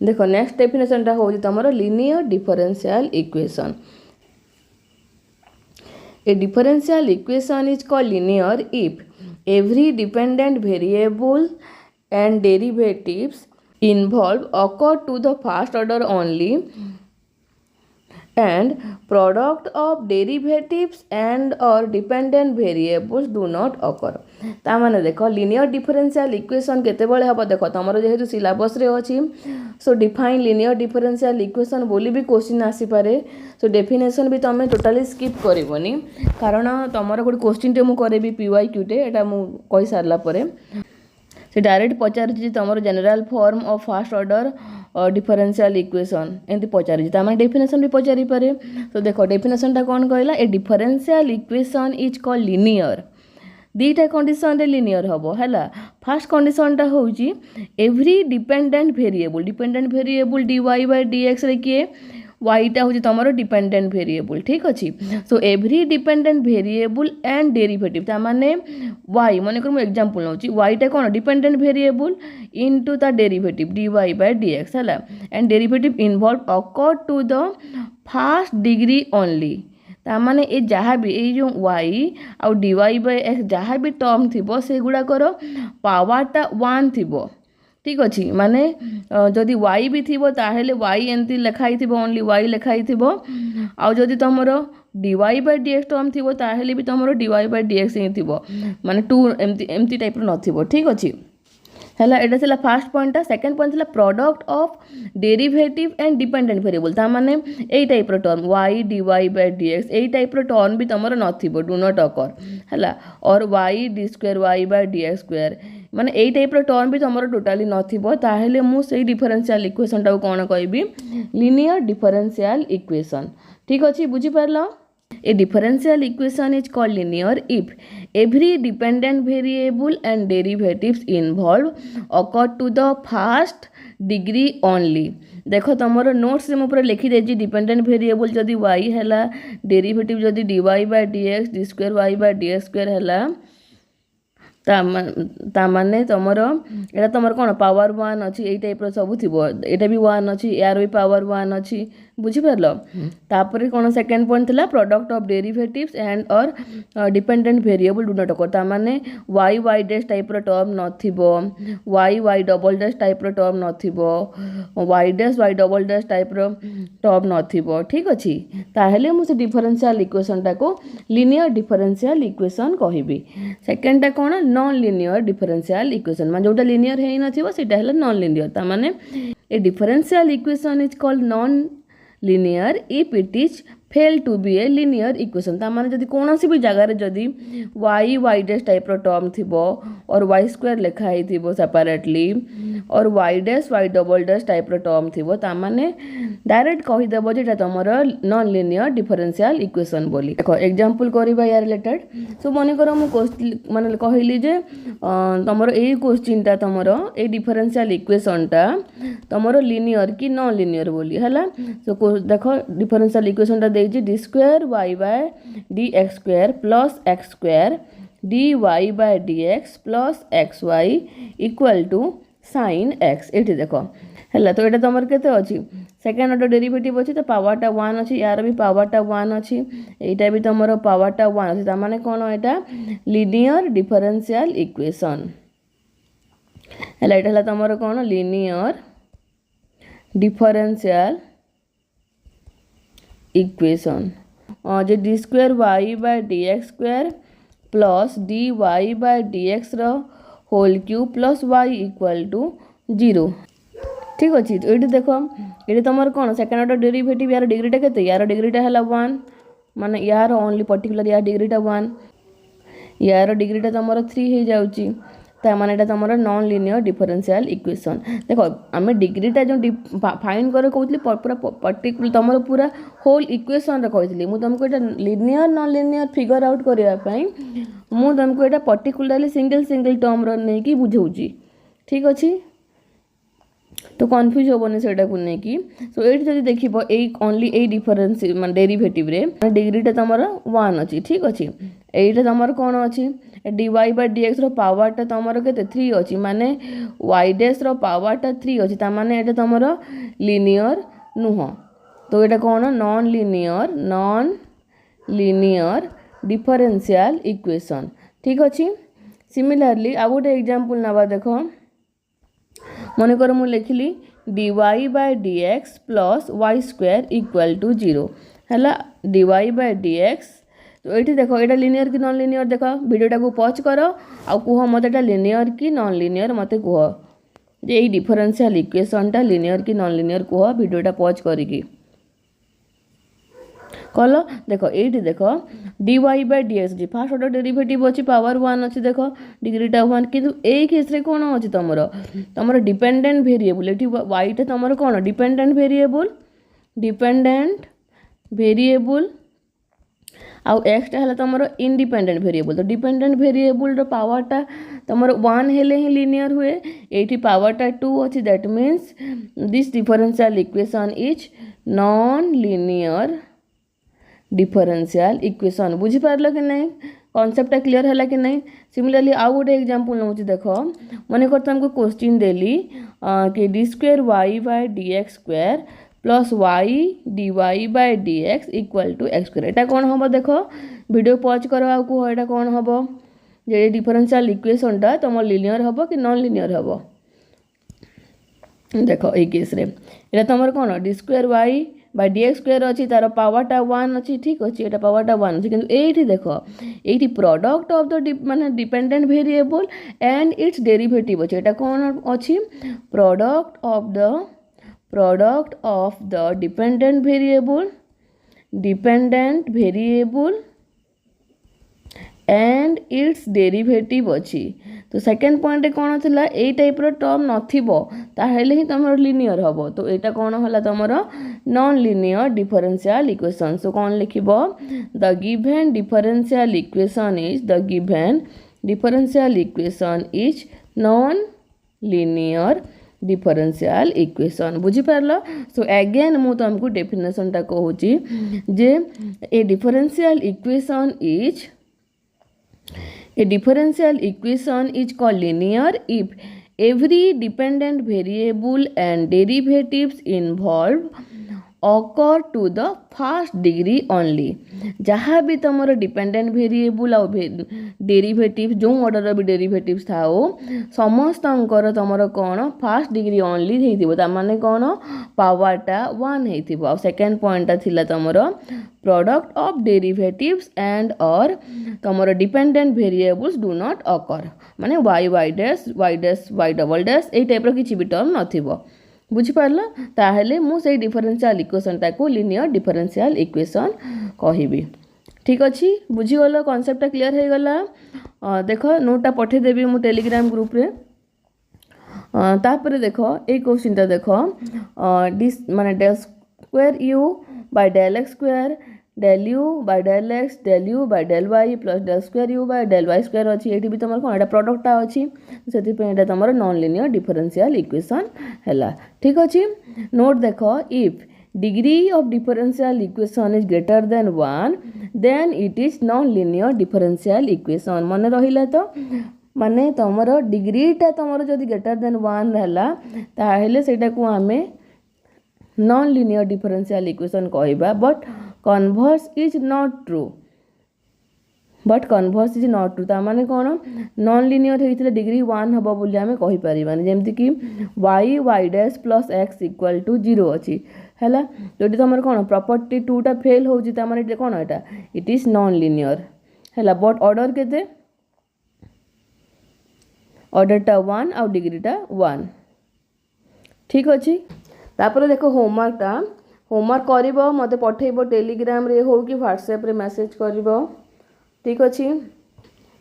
देखो नेक्स्ट डेफिनेशनटा हो तुम linear differential equation. A differential equation is called linear if every dependent variable and derivatives involved occur to the first order only and product of derivatives and or dependent variables do not occur। ता माने देखो linear differential equation केतेबेले हबो देखो तमरो जेहेतु syllabus रे अछि सो define linear differential equation बोली भी क्वेश्चन आसी पारे। सो डेफिनेशन भी तमे टोटली स्किप करबोनी कारण तमरो गोटे क्वेश्चन टे मु करेबी PYQ टे एटा मु कहि सारला परे से डायरेक्ट पचार तुम general form of first order differential equation एमती पचार तार डेफिनेशन भी पचारि पारे। तो देखो डेफिनेशन टा कौन कहला a differential equation is called linear दीटा कंडीशन रे लिनियर हबो हैला। फर्स्ट कंडीशन टा होउची every dependent variable dy by dx रे किए वाईटा हूँ तुम डिपेंडेंट वेरिएबल ठीक अच्छे। So every dependent variable and derivative ताने वाई मन कर एग्जांपल नौची वाईटा कौन डिपेंडेंट वेरिएबल इनटू ता डेरिवेटिव dy बाय dx है and derivative involve occur to the first degree only ताने ये जहाँ भी ये जो वाई आउ dy बाय एक्स जहाँ भी टर्म थी से गुड़ाकर पावरटा 1 थी ठीक अच्छे माने जदि y भी थी ताहेले y एमती लिखाई थी ओनली y लिखाई थी आउ जदि तुम dy बाय dx टर्म थी ताहेले भी तुम dy बाय dx ही थी माने 2 एमती टाइप नथिबो ठीक अच्छे हैला। एटा थिला फर्स्ट पॉइंट टा। सेकंड पॉइंट थिला product of derivative and dependent variable ता माने एई टाइप रो term y dy by dx एई टाइप रो टर्म भी तमरो नथिबो डू नॉट अकर हैला और y d square y by dx square माने एई टाइप रो टर्म भी तमरो टोटली नथिबो ताहेले मु सेई डिफरेंशियल इक्वेशन टा कोन कहबी लिनियर डिफरेंशियल इक्वेशन ठीक अछि बुझी पारलो। A differential equation is called linear if every dependent variable and derivatives involved occur to the first degree only। देखो तुमर नोट्स में पूरा लिखी देजी डिपेंडेंट वेरिएबल जदि y हैला डेरिवेटिव जदि dy by dx d square y by dx square हैला तामाने तुमर एटा तुमर कौन पावर 1 अच्छी यही टाइप सब थी एटा भी 1 अच्छी यार भी पावर 1 अच्छी बुझी पारलो। तापर कौन सेकंड पॉइंट थिला प्रोडक्ट ऑफ डेरिवेटिव्स एंड और dependent variable do not occur तामाने y डैश टाइप रो टर्म नथिबो y डबल डैश टाइप रो टर्म नथिबो y dash y double dash type रो टर्म नथिबो ठीक अछि ताहेले मु से डिफरेंशियल इक्वेशन टा को लिनियर डिफरेंशियल इक्वेशन कहबी। सेकंड टा कौन नॉन लिनियर डिफरेंशियल इक्वेशन मान जोटा लिनियर है नथिबो सेटा हैला नॉन लिनियर ता माने a differential equation is called non linear if it is fail to be a linear equation ता माने जदि कोनोसी भी जगह रे जदि y डैश टाइप रो टर्म थिबो और y स्क्वायर लिखाई थिबो सेपरेटली और y dash y double dash type रो टर्म थिबो ता माने डायरेक्ट कहि देबो जेटा तमरो नॉन लिनियर डिफरेंशियल इक्वेशन बोली। देखो एग्जांपल करबा या रिलेटेड सो मने करो मु माने कहली जे तमरो एई क्वेश्चन ता तमरो ए डिफरेंशियल इक्वेशन टा तमरो लिनियर की नॉन लिनियर बोली हैला। सो देखो डिफरेंशियल इक्वेशन टा देजी d square y by dx square plus x square dy by dx plus xy equal to sin x एठी देखो हैला। तो एटा तमर केते अछि सेकंड ऑर्डर डेरिवेटिव अछि तो पावरटा 1 अछि यार भी पावरटा 1 अछि एटा भी तमरो पावरटा 1 अछि ता माने कोन एटा लिनियर डिफरेंशियल इक्वेशन हैला। एटा हला तमरो कोन लिनियर डिफरेंशियल इक्वेशन जे d square y by dx square plus dy by dx रो whole cube plus y equal to 0 ठीक अच्छे। तो ये देख ये तुम कौन सेकेंड ऑर्डर डेरिवेटिव यार डिग्रीटा केते यार डिग्रीटा है 1 माने यार ओनली पर्टिकुलर यार डिग्रीटा 1 यार डिग्रीटा तुम 3 हो जाऊँगी ताने एटा तुम नॉन लिनियर डिफरेंशियल इक्वेशन। देखो आम डिग्रीटा जो फाइंड कर कहते पूरा पर्टिकुलर तुम पूरा होल इक्वेशन कही मुझे तुमको ये linear non linear figure out करने मुझे तुमको ये पर्टिकुलरली सिंगल सिंगल टर्म नहीं बुझाऊँगी ठीक अच्छे। तो कन्फ्यूज हेनी से नहीं सो ये जब देख ओनली ए डिफरेंस डेरिवेटिव रे डिग्रीटा तुम 1 अच्छी ठीक अच्छे। यहीटा तुम कौन अच्छी dy बाय dx रो पावरटा तुमर केते 3 अछि माने y डैश रो पावरटा 3 अछि ता माने एटा तुमर लीनियर नुह तो एटा कोन नॉन लीनियर डिफरेंशियल इक्वेशन ठीक अछि। सिमिलरली आ गोटे एग्जांपल नबा देखो मन कर मु लिखली dy by dx plus y square equal to 0 हला dy बाय dx तो ये देखो ये लिनियर कि नॉन लिनियर देख वीडियोटा को पॉज कर आ कह मत एटा लिनियर कि नॉन लिनियर मत कह जे ये डिफरेंशियल इक्वेशनटा लिनियर कि नॉन लिनियर कह वीडियोटा पॉज करिकी कल देख ये देख dy by dx ji fast order derivative अच्छी पावर 1 अच्छी देख डिग्रीटा 1 किंतु ए केस रे कोन अछि तमर डिपेंडेंट वेरिएबल एठी y टा तमर कोन डिपेंडेंट वेरिएबल आउ x टा हला तमर इंडिपेंडेंट वेरिएबल तो डिपेंडेंट वेरिएबल रो पावर टा तमर 1 हेले ही लिनियर हुए एठी पावर टा 2 अछि that means this differential equation is non linear differential equation बुझी पारलो कि नहीं कॉन्सेप्ट क्लियर है कि नहीं। सिमिलरली आउ गोटे एग्जांपल नौ देख मन कर तुमको क्वेश्चन देली कि d square y by d x square plus y d y by d x equal to x square एटा कौन हम देख वीडियो पॉज कर कह एटा कौन हम जे डिफरेंशियल इक्वेशनटा तुम लिनियर हम कि नॉन लिनियर हम देख ये केस रे एटा तुम कौन d square y by d x square अच्छी तार पावरटा 1 अच्छी ठीक अच्छे एटा पावरटा 1 अच्छी किंतु एठी देख एठी प्रोडक्ट ऑफ द माने dependent variable and it's derivative अच्छे एटा कौन अच्छी product of the dependent variable and it's derivative अच्छी तो सेकेंड पॉइंट कौन थी ए टाइप टर्म नथिबो ताहेले ही तुम लिनियर हम तो यहाँ कौन है तुम non linear differential equation so कौन लिखिबो the given differential equation is non linear differential equation बुझी पारलो। सो अगेन मु तुमको डेफिनेशन टा कहूची जे a differential equation is called linear if every dependent variable and derivatives involved occur to the first degree only जहाँ भी तुमर डिपेंडेंट वेरिएबल आ डेरिवेटिव जो ऑर्डर भी डेरिवेटिव्स थाओ समस्त तुमर कौन फर्स्ट डिग्री ओनली होइथिबो ता माने कौन पावरटा 1 होइथिबो आ सेकंड पॉइंटटा थिला तुमर प्रोडक्ट ऑफ डेरिवेटिव्स एंड और तुमर dependent variables do not occur माने y dash y double dash ए टाइप रो किछि भी टर्म नथिबो बुझी पारला ताहेले मु से डिफरेंशियल इक्वेशन टाको लिनियर डिफरेंशियल इक्वेशन कहिबी ठीक अछि बुझी गलो कांसेप्ट क्लियर हे गला देख नोटटा पठे देबी मु टेलीग्राम ग्रुप रे तापर देख ए क्वेश्चन ता देख दिस माने del square u by del x square del u by del x del u by del y plus del square u by del y square अछि एठी भी तमर कोन एटा प्रोडक्टटा अछि सेति पे एटा तमर नॉन लिनियर डिफरेंशियल इक्वेशन हैला ठीक अछि। नोट देखो if degree of differential equation is greater than 1 then it is non linear differential equation मन रहिला तो माने तमर डिग्रीटा तमर जदि ग्रेटर देन 1 रहला ताहेले सेटा को हमें नॉन लिनियर डिफरेंशियल इक्वेशन कहबा but converse is not true ता माने कौन नॉन लिनियर होइथिले डिग्री 1 हबो बोली हमें कहि परिबानी जेमति कि y dash plus x equal to 0 अछि हैला जोटी तमर कौन प्रॉपर्टी 2 टा फेल होउची ता माने कौन एटा इट इज नॉन लिनियर हैला बट ऑर्डर केते ऑर्डरटा 1 और डिग्रीटा 1 ठीक अछि। तापर देखो होमवर्क करिबो मते पठेइबो टेलीग्राम रे हो कि व्हाट्सएप रे मैसेज करिबो ठीक अछि।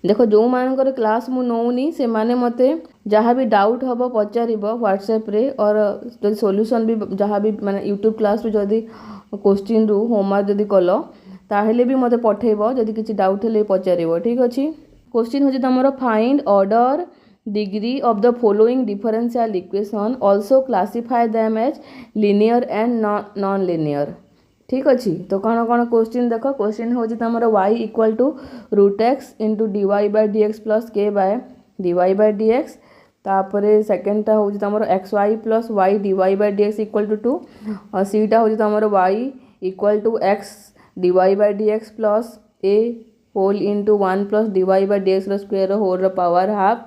देखो जो मानकर क्लास मु नौनी से माने मते जहाँ भी डाउट हबो पचारिबो व्हाट्सएप रे और जदि सॉल्यूशन भी जहाँ भी माने यूट्यूब क्लास रे जदि क्वेश्चन रु होमवर्क जदि कलो ताहेले भी मते पठेइबो जदि किछि डाउट हेले पचारिबो ठीक अछि। क्वेश्चन होछि तमरो find order degree of the following differential equation also classify them as linear and non-linear ठीक अच्छे। तो कौन कौन क्वेश्चन देख, क्वेश्चन हूँ तुम y equal to root x into d y by d x plus k by d y by d x. तापर सेकेंडटा हूँ तुम x y plus y d y by d x equal to 2 और सीटा हूँ तुम y equal to x d y by d x plus a whole into 1 plus d y by d x square whole power half.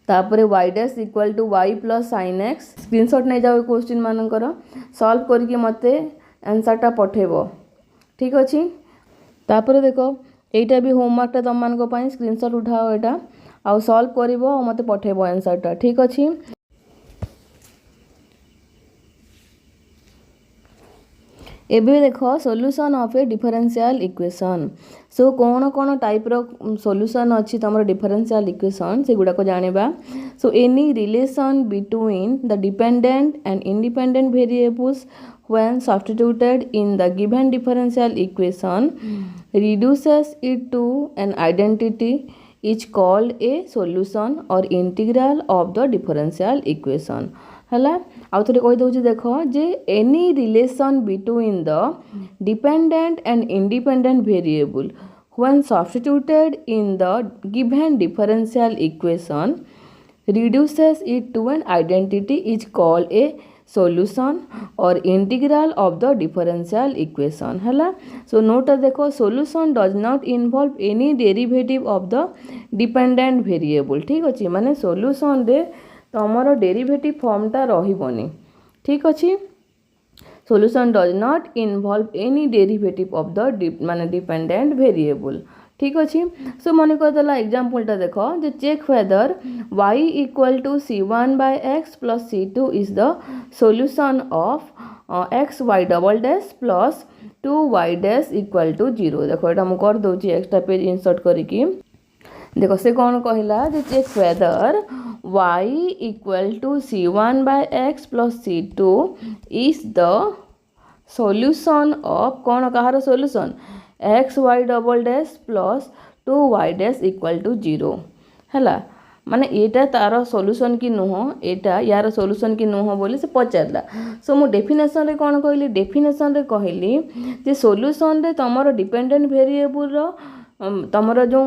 तापर y dash equal to y plus sine x. Screenshot नहीं जाओ question मानकर solve करके मते आंसरटा पठेब। ठीक अच्छे। तापर देख यहीटा भी होमवर्कटा तुम मान स्क्रीनशॉट उठाओ यहाँ आउ सॉल्व कर मत पठेब आंसरटा। ठीक अच्छे। एबे देख solution of a differential equation. So कौन कौन टाइप रो सॉल्यूशन अच्छी तुम डिफरेंशियल इक्वेशन से गुड़ाक जाना। So any relation between the dependent and independent variables when substituted in the given differential equation reduces it to an identity is called a solution or integral of the differential equation। हला आउ थे कही दूसरी देख जे any relation between the dependent and independent variable when substituted in the given differential equation reduces it to an identity is called a solution or integral of the differential equation। हला so note देखो solution does not involve any derivative of the dependent variable। ठीक अच्छे। माने solution रे तमर derivative फॉर्मटा रहिबनी। ठीक अच्छे। solution does not involve any derivative of the माने डिपेंडेंट वेरिएबल। ठीक अच्छे। सो मन करदेला एग्जाम्पलटा देख जे check whether y equal to c1 by x plus c2 is the solution of x y double dash plus 2y dash equal to 0। देख यहाँ मुझे कर दूसरी एक्स्ट्रा पेज इंसर्ट करके देख से कौन कहला जे check whether y equal to c1 by x plus c2 is the solution of कौन कहार solution x y double dash plus 2y dash equal to 0। है माने एटा तार सॉल्यूशन की नुह एटा यार सॉल्यूशन की नुह बोली से पचारला। सो मु डेफिनेशन रे कौन कहली डेफिनेशन रे कहली जे सॉल्यूशन रे तमरो डिपेंडेंट वेरिएबल रो तमरो जो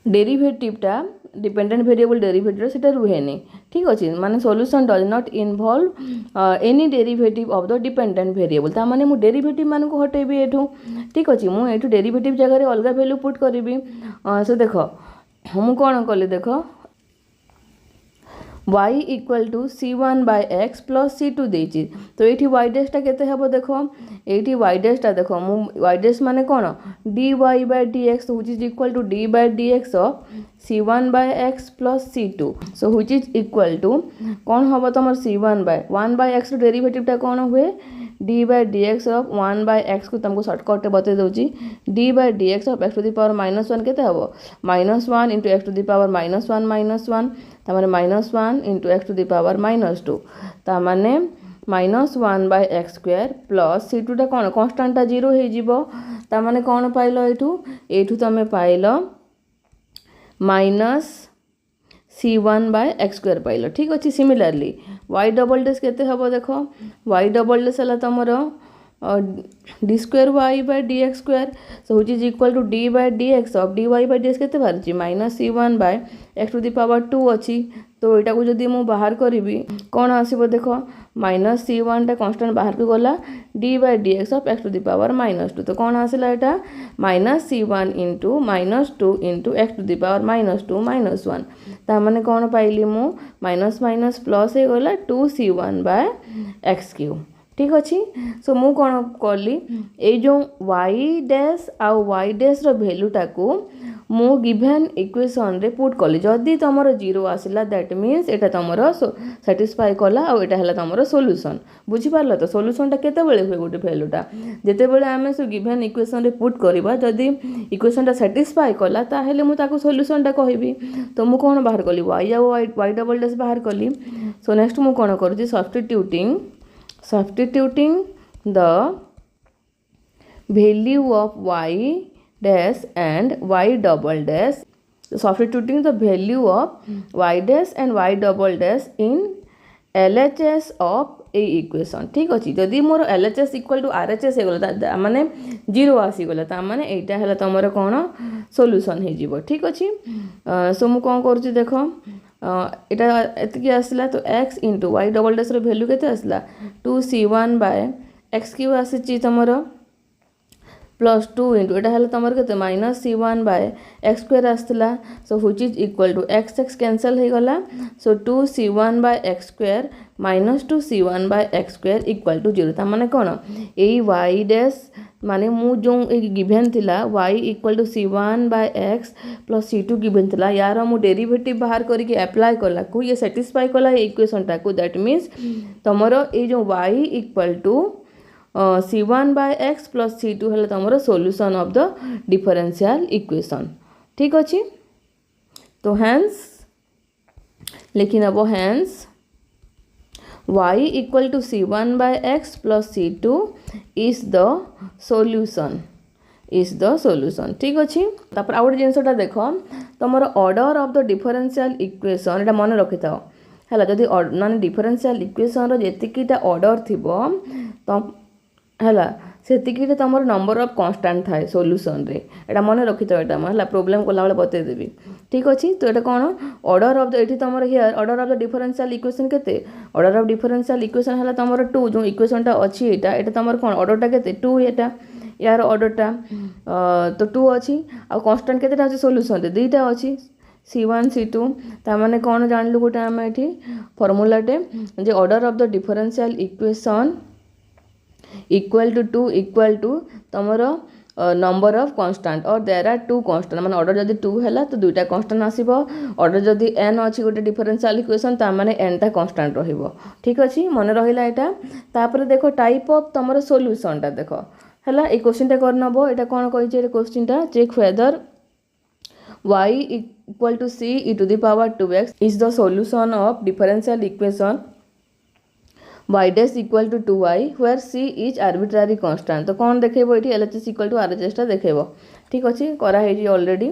डेरिवेटिवटा डिपेंडेंट वेरिएबल डेरिवेटिव सेटा रुहेनी। ठीक अच्छे। माने solution does not involve any derivative of the dependent variable ता माने मु डेरिवेटिव मान को हटेबी एठू। ठीक अच्छे। मु एठू डेरिवेटिव जगह रे अलग वैल्यू पुट करिवि। सो देख मु कौन कली देख y equal to c1 by x plus c2 देची। तो ये y डैशटा केते हेबो देख ये y डैशटा देख मु y डैश माने कौन dy by dx which is equal to d by dx of c1 by x plus c2। So which is equal to कौन हम तुम c1 बाय 1 बाय एक्स डेरिवेटिवटा कौन हुए d by dx of 1 by x को तुमको shortcut बते दूची d by dx of x to the power -1 केते हेबो -1 into x to the power -1 तामाने -1 into x to the power -2 तामाने -1 by x square plus c2 टा कौन कांस्टेंटा 0 हो जीवो तामाने कौन पाइलो एठू तमे पाइलो -c1 बाय एक्स स्क्वायर पाइल। ठीक अच्छे। सिमिलरली y डबल डैश केते हबो देखो y डबल डैश हला तमरो d square y by d x square. So which is equal to d by d x of d y by d x केते बाहरची -c1 by x to the power 2 अच्छी। तो यहाँ को जदि मु बाहर करी कौन आसो देख -c1 टा कांस्टेंट बाहर को गला d by d x of x to the power -2। तो कौन आसला यहाँ -c1 into -2 into x to the power -2 -1 ता माने कौन पाइली मु माइनस माइनस प्लस हो गला 2c1 बाय एक्स क्यू। ठीक अच्छे। सो मु कौन कली ये जो y डैश आउ y डैश रो वैल्यूटा को मु गिवन इक्वेशन रे पुट कली जदि तुमर 0 आसला दैट मीन्स एटा तुमर सैटिस्फाई कला आ एटा हला तुमर सॉल्यूशन। बुझी पारला तो सॉल्यूशनटा केते बेले हुए गोटे वैल्यूटा जेते बेले आमे सो गिवन इक्वेशन रे पुट करबा जदि इक्वेशनटा सैटिस्फाई कला ताहेले मु ताको सॉल्यूशनटा कहबी। तो मु कोन बाहर कली y आ y डबल डैश बाहर कली। सो नेक्स्ट मु कोन करूची substituting the value of y dash and y double dash, substituting the value of y dash and y double dash in LHS of A equation ठीक अच्छे जदि मोर LHS equal to RHS होगला माने 0 आसीगला माने एटा है तुम कौन सॉल्यूशन हो ठीक अच्छे सो मु कौन करुँच देख यहाँ एतिक आसला तो x into y double dash value के आसला 2c1 बाय एक्स क्यू आसी तुम प्लस 2 इंटू यहाँ है तुम के minus c1 by x square आसला so which is equal to x x cancel हो गला so 2c1 by x square minus 2c1 by x square equal to 0 ता माने कौन यही वाई डैश माने मु जो गिभेन थिला y equal to c1 by x plus c2 given थिला यार मु डेरिवेटिव बाहर करके अप्लाई कला को ये सैटिस्फाई कला इक्वेशन टा को दैट मीन्स तुमरो ये जो y equal to c1 by x plus c2 है तुम solution of the differential equation ठीक अच्छे तो हैंस लिखी नब hence y equal to c1 by x plus c2 is the solution ठीक अच्छे तापर आउ गोटे जिनसटा देख तुम order of the differential equation एटा मन रखि था है जदि माने डिफरेंशियल इक्वेशन रो जेतिकीटा ऑर्डर थिबो तो है से तुम नंबर ऑफ कांस्टेंट थाए सॉल्यूशन रे एटा मन रखि तो एटा है प्रॉब्लम कला बेले बतईदेवी ठीक अच्छे तो ये कौन ऑर्डर ऑफ द ये तुम here order of the differential equation केते ऑर्डर ऑफ डिफरेंशियल इक्वेशन है तुम 2 जो इक्वेशन टा अच्छी यहाँ तुम कौन ऑर्डर टा केते 2 यहाँ यार ऑर्डर टा तो 2 अच्छी आ कांस्टेंट केतेटा अछि सॉल्यूशन रे दुईटा अच्छी c1 c2 ता माने कौन जानलु गोटे आम ये फॉर्मूलाटे जे order of the differential equation equal to equal to तुमर नंबर ऑफ कांस्टेंट और देयर आर 2 कांस्टेंट माने ऑर्डर जदि 2 हैला तो दुईटा कांस्टेंट आसीबो ऑर्डर जदि n अछि गोटे डिफरेंशियल इक्वेशन ता माने n टा कांस्टेंट रहिबो ठीक अछि मन रहिला एटा तापर देखो टाइप ऑफ तुमर सॉल्यूशन टा देखो हैला ए क्वेश्चन टा कर नबो एटा कोन कहि जे क्वेश्चन टा check whether y equal to c e to the power 2x is the solution of differential equation y dash equal to 2y where c is arbitrary constant तो कौन देखेबो एठी LHS equal to RHS टा देखेबो ठीक अछि करा hazy already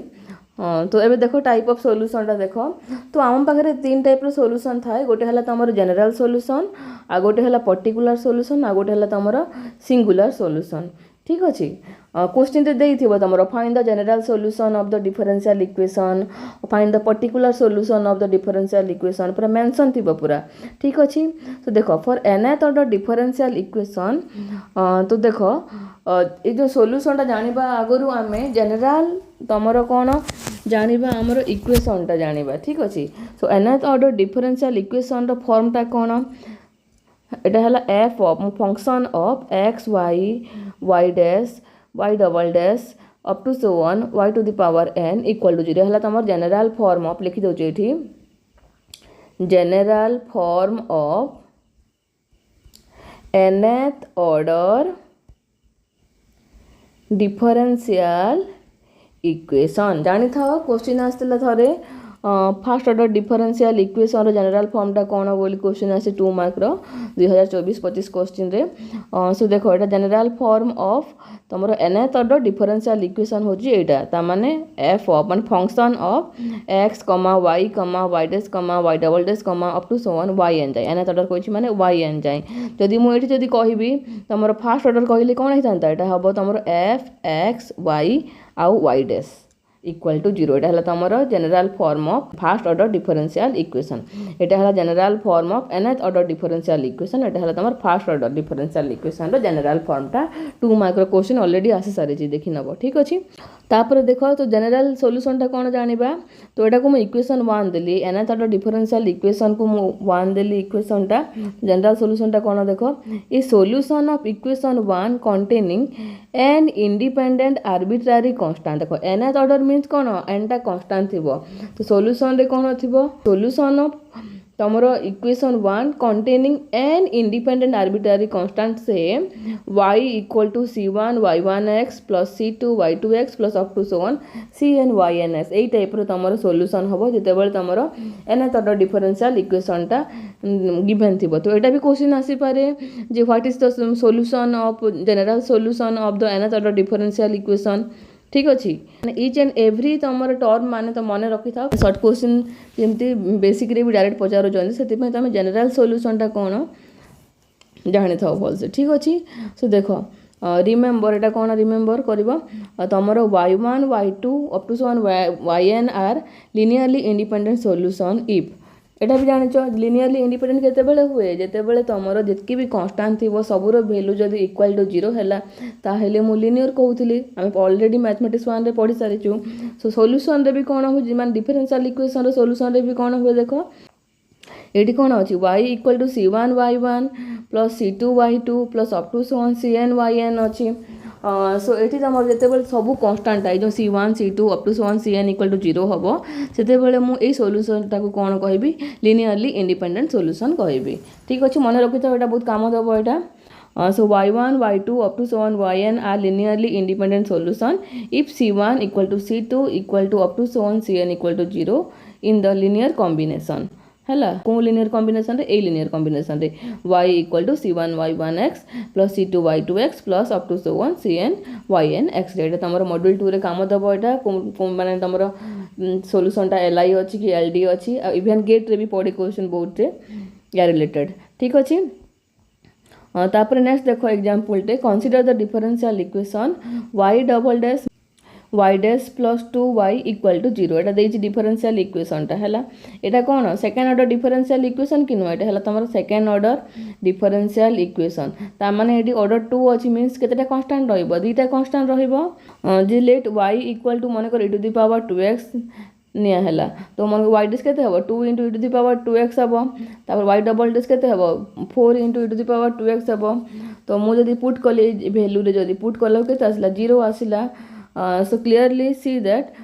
तो एबे देखो टाइप ऑफ सॉल्यूशन टा देखो तो आम पाखरे 3 टाइप रो सॉल्यूशन थाए गोटे हला तमर जनरल सॉल्यूशन आ गोटे हला पर्टिकुलर सॉल्यूशन आ गोटे हला तमर सिंगुलर सॉल्यूशन ठीक अच्छे क्वेश्चन तो देइथिबो तमरो find the general solution of the differential equation find the particular solution of the differential equation पूरा मेंशन थिबो पूरा ठीक अच्छे तो देखो for nth order differential equation तो देखो ये जो सॉल्यूशन टा जानिबा आगरु आमे जनरल तमरो कोन जानिबा हमरो इक्वेशन टा जानिबा ठीक अच्छे so nth order differential equation रो फॉर्म टा कोन एटा हला f of function of x y y dash y double dash up to so on y to the power n equal to 0 हला तमर जनरल फॉर्म ऑफ लिखि दउचे एठी general form of nth order differential equation जानी था question आसला थरे first order differential equation general form टा कौन बोली क्वेश्चन आसे 2 मार्क रो 2024-25 क्वेश्चन रे सो देखो एटा जनरल फॉर्म ऑफ तमरो nth ऑर्डर डिफरेंशियल इक्वेशन होजी एटा ता माने f ऑफ मान function of x, y dash y double dash up to so on yn जाय nth ऑर्डर कोइछि माने yn जाय जदि मु एठी जदि कहिबी तमरो फास्ट ऑर्डर कहिले कोन हेतांता एटा हबो तमरो f x y आउ y डैश इक्वल टू 0 एटा हला तमरो general form of first order differential equation एटा हला general form of nth order differential equation एटा हला तमर फास्ट ऑर्डर डिफरेंशियल इक्वेशन रो जनरल फॉर्म टा 2 मार्क रो क्वेश्चन ऑलरेडी आसी सारे छी देखि नबो ठीक अछि तापर देखो तो जनरल सॉल्यूशन टा कोन जानिबा तो एटा को म इक्वेशन 1 देली nth ऑर्डर डिफरेंशियल इक्वेशन को म 1 देली इक्वेशन टा जनरल सॉल्यूशन टा कोन देखो a solution of equation 1 containing n independent arbitrary constant देखो nth ऑर्डर मीन्स कौन n टा कांस्टेंट थिबो तो सॉल्यूशन रे कौन थिबो सॉल्यूशन ऑफ तमरो equation 1 containing n independent arbitrary constant say y equal to c1 y1x plus c2 y2x plus up to so on cn ynx एई टाइप रो तमरो सॉल्यूशन हबो जते बेले तमरो nth ऑर्डर डिफरेंशियल इक्वेशन टा गिवन थिबो तो एटा भी क्वेश्चन आसी पारे जे what is the solution of general solution of the nth order differential equation ठीक अच्छे इच एंड एव्री तुम टर्म मान तो मन रखी था सर्ट क्वेश्चन जमी बेसिक भी डायरेक्ट पचार से तुम जनरल सॉल्यूशनटा कौन जानी था भलसे ठीक अच्छे सो देख रिमेम्बर एटा कौन रिमेम्बर कर तुम y1 y2 up to one yn are linearly independent solution if एटा भी जानिच लिनियरली इंडिपेंडेंट केतेबेले हुए जेतेबेले तुमर जितकी भी कांस्टेंट थी सबूर वैल्यू जब इक्वल टू 0 है ताहले मु लिनियर कहूली आम ऑलरेडी मैथमेटिक्स 1 रे पढ़ी सारीचु सो सॉल्यूशन रे भी कौन हो मान डिफरेंशियल इक्वेशन रे सॉल्यूशन रे भी कौन हुए देख ये कौन अच्छी y equal to c1 y1 plus c2 y2 plus up to cn yn अच्छी सो ये तुम जिते सब कन्स्टाट आई जो c1 c2 up to cn equal to 0 हम से मुझे सॉल्यूशनटा को कौन कह लिनियरली इंडिपेंडेंट सॉल्यूशन कह ठीक अच्छे मन रखी था बहुत काम दब यहाँ सो y1 y2 up to yn are linearly independent solution if c1 equal to c2 equal to up to cn equal to 0 in the linear combination है कौ लिनियर कॉम्बिनेशन रे ए लिनियर कॉम्बिनेशन रे y equal to c1 y1 x plus c2 y2 x plus up to cn yn x रे तुम module 2 रे काम दब यहाँ माने तुम सॉल्यूशनटा li अच्छी कि ld अच्छी इवन गेट रे भी पढ़े क्वेश्चन बहुत रे या रिलेटेड ठीक अच्छे तापर नेक्स्ट देखो एग्जांपल टे consider the differential equation y double dash y dash plus 2y equal to 0 एटा देछि डिफरेंशियल इक्वेशनटा हैला एटा कोन सेकंड ऑर्डर डिफरेंशियल इक्वेशन कि एटा हैला तमरो सेकंड ऑर्डर डिफरेंशियल इक्वेशन ता माने एटी ऑर्डर 2 अछि मींस केतेटा कांस्टेंट रहइबो दुईटा कांस्टेंट रहइबो जे लेट y इक्वल टू माने कर e to the power 2x निया हैला तो मन y डैश केते हबो 2 e to the power 2x हबो तापर y डबल डैश केते हबो 4 e to the power 2x हबो तो मु जदी पुट कले वैल्यू रे जदी पुट कलो केते आसला 0 आसला so clearly see that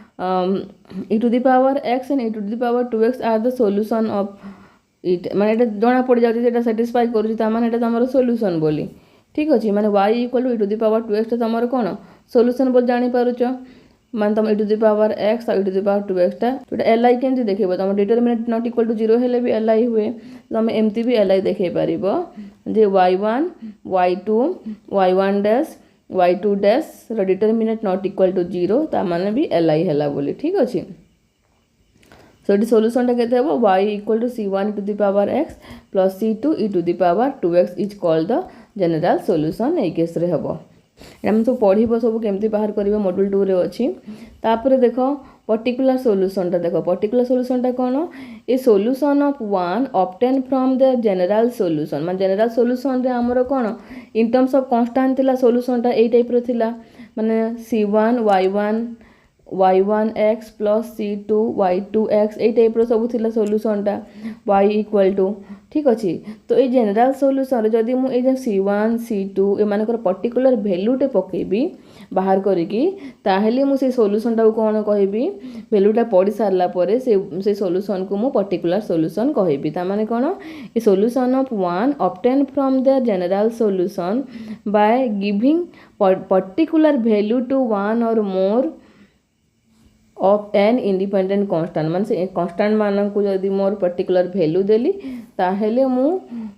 e to the power x and e to the power 2x are the solution of it माने एटा जोना पड़ जाउची जेटा सैटिस्फाई करूची ता माने एटा तमरो सॉल्यूशन बोली ठीक अछि माने y equal to e to the power 2x ता तमरो कोन सॉल्यूशन बोल जानि पारुचो मान तुम e to the power x और e to the power 2x ता तो li केंति देखैबो तुम डिटरमिनेंट नॉट इक्वल टू 0 हेले भी li हुए तुम एमती भी li देखै परिबो जे y1 y2 y1 dash y2 dash रो डिटरमिनेंट नॉट इक्वल टू 0 ता माने भी li हैला बोली ठीक अछि सो इट सॉल्यूशन टा केते हबो y equal to c1 to the power x plus c2 e to the power 2x is called the general solution ए केस रे हबो हम तो पढ़िबो सब केमती बाहर करिवो मॉड्यूल 2 रे अछि तापर देखो पर्टिकुलर सॉल्यूशन टा देखो पर्टिकुलर सॉल्यूशन टा कोन a solution of one obtain from the general solution मान जनरल सॉल्यूशन रे हमरो कोन इन टर्म्स ऑफ कांस्टेंट थिला सॉल्यूशन टा ए टाइप रो थिला माने c1 y1 x plus c2 y2 x ए टाइप रो सब थिला सॉल्यूशन टा y इक्वल टू ठीक अच्छे तो ये जनरल सॉल्यूशन जदि मु ए c1 c2 ए मानकर पर्टिकुलर वैल्यूटे पकेबी बाहर करिकी ताहेले मु से सॉल्यूशन टा कोन कहबी वैल्यूटा पढ़ी सारला परे से सॉल्यूशन को मु पर्टिकुलर सॉल्यूशन कहबी ता माने कोन a solution of one obtain from the general solution by giving particular value to one or more of n independent constant मान से कांस्टेंट मान को जदि मोर पर्टिकुलर वैल्यू देली ताहेले मु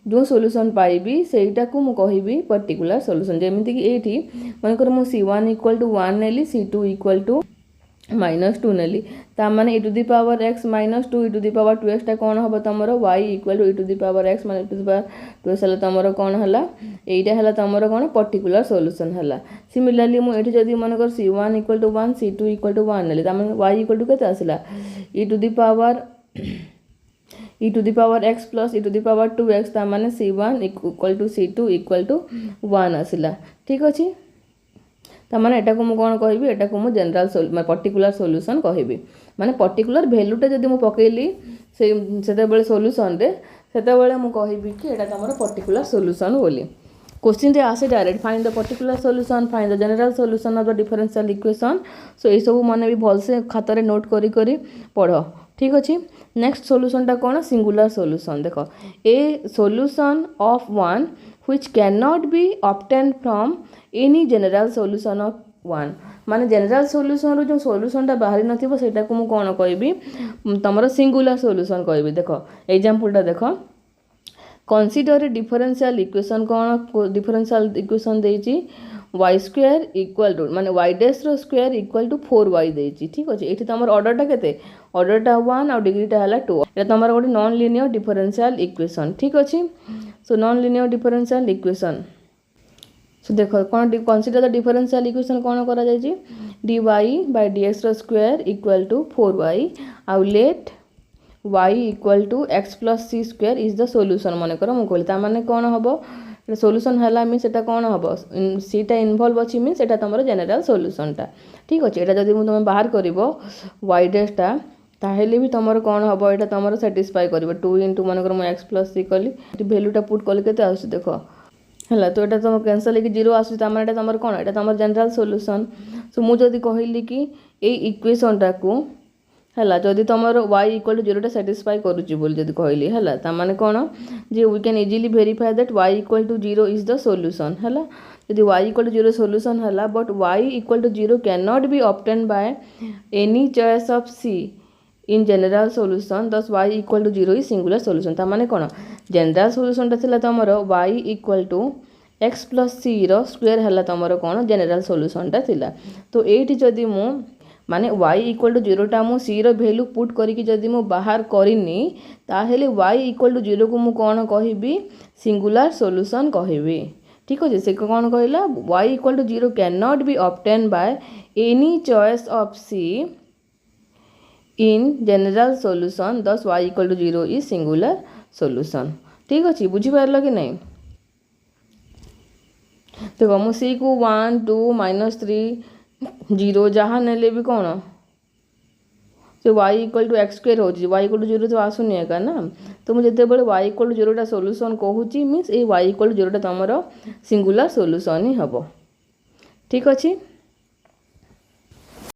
जो सॉल्यूशन पाइबी सेटा को मु कहिबी पर्टिकुलर सॉल्यूशन जेमिति कि एठी मानकर मु c1 इक्वल टू 1 नेली c2 इक्वल टू -2 नेली ता माने e to the power x -2 e to the power 2x टा कोन हबो तमरो y equal to e to the power x माने e to the power 2x हला तमरो कोन हला एइटा हला तमरो कोन पर्टिकुलर सॉल्यूशन हला सिमिलरली मु एठी जदी मानकर c1 equal to 1 c2 equal to 1 नेली ता माने y इक्वल टू केते आसला e to the power x plus e to the power 2x ता माने c1 equal to c2 equal to 1 आसला ठीक अछि ता माने एटा को मु कोन कहबी एटा को मु जनरल पर्टिकुलर सॉल्यूशन कहबी माने पर्टिकुलर वैल्यूटा जदी मु पकेली सेते बेले सॉल्यूशन रे सेते बेले मु कहबी कि एटा तमरो पर्टिकुलर सॉल्यूशन बोली क्वेश्चन रे आसे direct find the particular solution find the general solution of the differential equation so ए सब माने भी भल से खाता रे नोट करी करी पढ़ो ठीक अछि नेक्स्ट सॉल्यूशन टा कोन सिंगुलर सॉल्यूशन देखो a solution of one which can not be obtain from any general solution of one माने जनरल सॉल्यूशन रो जो सॉल्यूशन टा बाहरी नथिबो सेटा को मु कोन कहबी तमरो सिंगुलर सॉल्यूशन कहबी देखो एग्जांपल टा देखो कंसीडर डिफरेंशियल इक्वेशन कोन डिफरेंशियल इक्वेशन देछि वाई स्क्वायर इक्वल टू माने वाई डैश रो स्क्वायर इक्वल टू 4y देछि ठीक अछि। एठी तमर ऑर्डरटा केते ऑर्डरटा 1 और डिग्रीटा हला 2 एटा तमर गोटे नॉन लीनियर डिफरेंशियल इक्वेशन ठीक अछि। So non linear differential equation so देखो कौन कनसीडर द डिफरेंशियल इक्वेशन कौन करा जायछि dy by dx रो स्क्वायर इक्वल टू 4y आउ let y equal to x plus c square is the solution मन कर मु कहली ता माने कौन हबो सॉल्यूशन हला मीन सेटा कौन हबो सीटा इन्वॉल्व अछि मीन सेटा तमरो जनरल सॉल्यूशन टा ठीक अछि। एटा जदि मु तुम बाहर करबो y डैश टा ताहेले भी तमरो कौन हबो एटा तमरो सैटिस्फाई करबो 2 इनटू मन कर मु x प्लस c कली वैल्यू टा पुट कले केते आसी देखो हला तो एटा तुम कैंसिल होके 0 आसी ता माने एटा तमरो कौन एटा तमरो जनरल सॉल्यूशन। सो मु जदि कहली कि ए इक्वेशन टा को हला जदि तमर y इक्वल टू 0 टा सैटिस्फाई करूची बोल जदि कहली हला ता माने कोन जे we can easily verify that y equal to 0 is the solution हला जदि y इक्वल टू 0 सॉल्यूशन हला but y equal to 0 can not be obtain by any choice of c in general solution thus y equal to 0 is singular solution ता माने कोन general solution टा थिला तमर y equal to x plus c रो square हला तमर कोन general solution टा थिला। तो एठी जदि मु माने y इक्वल टू 0 टा मु c रो वैल्यू पुट करिकि जदि मु बाहर करिनी ताहेले y इक्वल टू 0 को मु कोन कहिबी सिंगुलर सॉल्यूशन कहिबी ठीक अछि। से कोन कहला y equal to 0 can not be obtain by any choice of c in general solution thus y equal to 0 is singular solution ठीक अछि। बुझी पारलो कि नहीं देखो मु c को 1 2 -3 0 जहाँ नेले भी कौन से y equal to x square हो y इक्वल टू 0 तो आसुनी एका ना तो मुझे जिते बड़े y इक्वल टू 0 टा सॉल्यूशन कहूची मींस ए y इक्वल टू 0 टा तमरो सिंगुलर सॉल्यूशन ही हबो ठीक अछि।